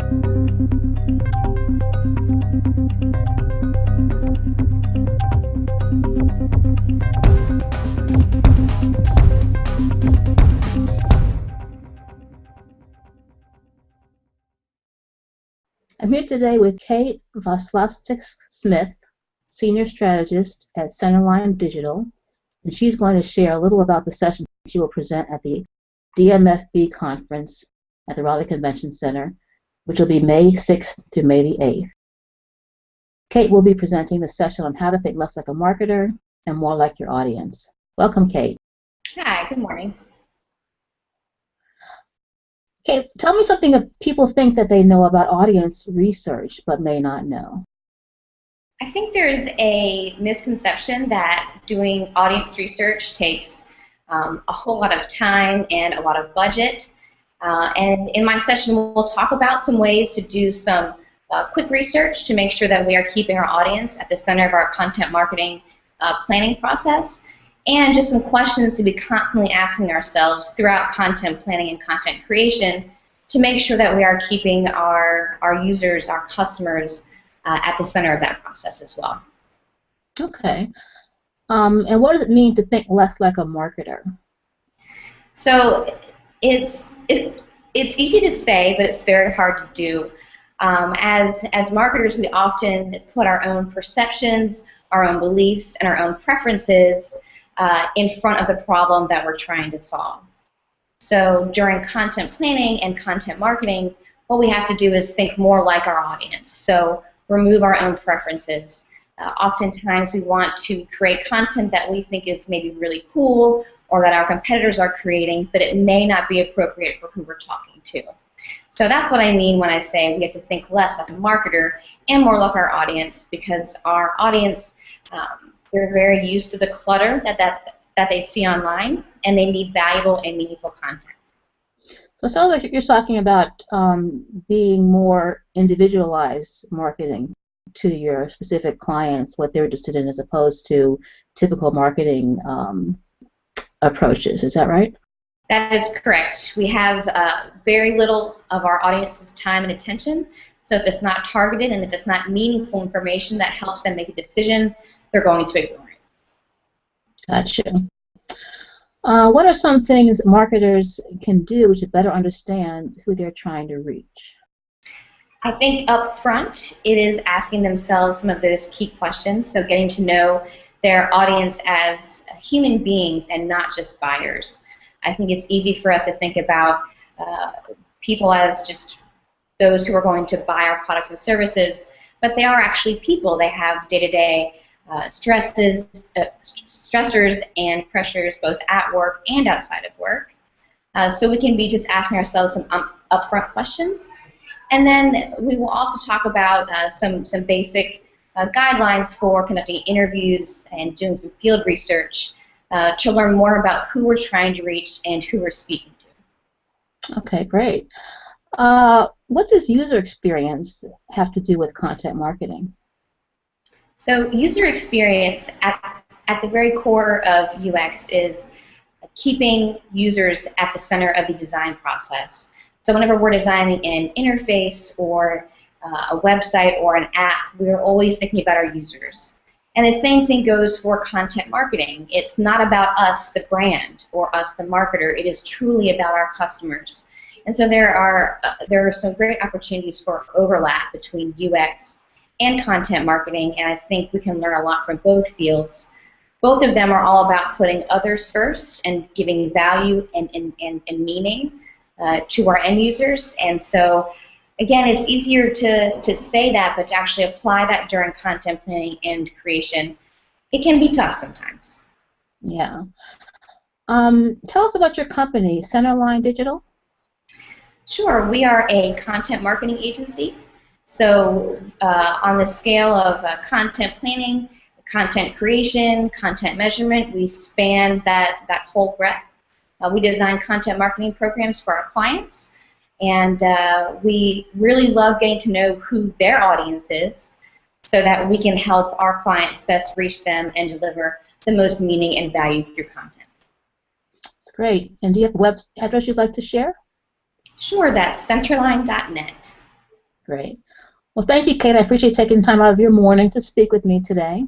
I'm here today with Cait Vlastskis-Smith, Senior Strategist at Centerline Digital, and she's going to share a little about the session she will present at the DMFB conference at the Raleigh Convention Center, which will be May 6th to May the 8th. Cait will be presenting the session on how to think less like a marketer and more like your audience. Welcome, Cait. Hi, good morning. Okay, tell me something that people think that they know about audience research but may not know. I think there's a misconception that doing audience research takes a whole lot of time and a lot of budget. And in my session, we'll talk about some ways to do some quick research to make sure that we are keeping our audience at the center of our content marketing planning process, and just some questions to be constantly asking ourselves throughout content planning and content creation to make sure that we are keeping our users, our customers, at the center of that process as well. Okay. And what does it mean to think less like a marketer? So it's easy to say, but it's very hard to do. As marketers, we often put our own perceptions, our own beliefs, and our own preferences in front of the problem that we're trying to solve. So during content planning and content marketing, what we have to do is think more like our audience. So remove our own preferences. Oftentimes we want to create content that we think is maybe really cool or that our competitors are creating, but it may not be appropriate for who we're talking to. So that's what I mean when I say we have to think less like a marketer and more like our audience, because our audience, they're very used to the clutter that they see online, and they need valuable and meaningful content. So it sounds like you're talking about being more individualized marketing to your specific clients, what they're interested in, as opposed to typical marketing approaches. Is that right? That is correct. We have very little of our audience's time and attention, so if it's not targeted and if it's not meaningful information that helps them make a decision, they're going to ignore it. Gotcha. What are some things marketers can do to better understand who they're trying to reach? I think up front, it is asking themselves some of those key questions, so getting to know their audience as human beings and not just buyers. I think it's easy for us to think about people as just those who are going to buy our products and services, but they are actually people. They have day-to-day stressors and pressures both at work and outside of work. So we can be just asking ourselves some upfront questions. And then we will also talk about some basic guidelines for conducting interviews and doing some field research to learn more about who we're trying to reach and who we're speaking to. Okay, great. What does user experience have to do with content marketing? So user experience at the very core of UX is keeping users at the center of the design process. So whenever we're designing an interface or a website or an app, we're always thinking about our users. And the same thing goes for content marketing. It's not about us, the brand, or us, the marketer. It is truly about our customers. And so there are some great opportunities for overlap between UX and content marketing, and I think we can learn a lot from both fields. Both of them are all about putting others first and giving value and meaning to our end users. And so, again, it's easier to say that, but to actually apply that during content planning and creation, it can be tough sometimes. Yeah. Tell us about your company, Centerline Digital. Sure. We are a content marketing agency. So on the scale of content planning, content creation, content measurement, we span that whole breadth. We design content marketing programs for our clients, and we really love getting to know who their audience is so that we can help our clients best reach them and deliver the most meaning and value through content. That's great. And do you have a web address you'd like to share? Sure, that's centerline.net. Great. Well, thank you, Cait. I appreciate taking time out of your morning to speak with me today.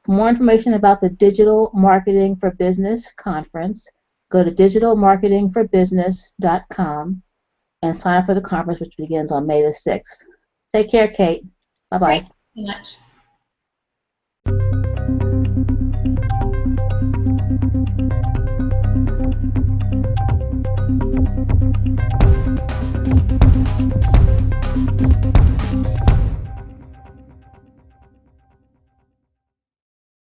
For more information about the Digital Marketing for Business Conference, go to digitalmarketingforbusiness.com and sign up for the conference, which begins on May the 6th. Take care, Cait. Great. Bye-bye. Thank you so much.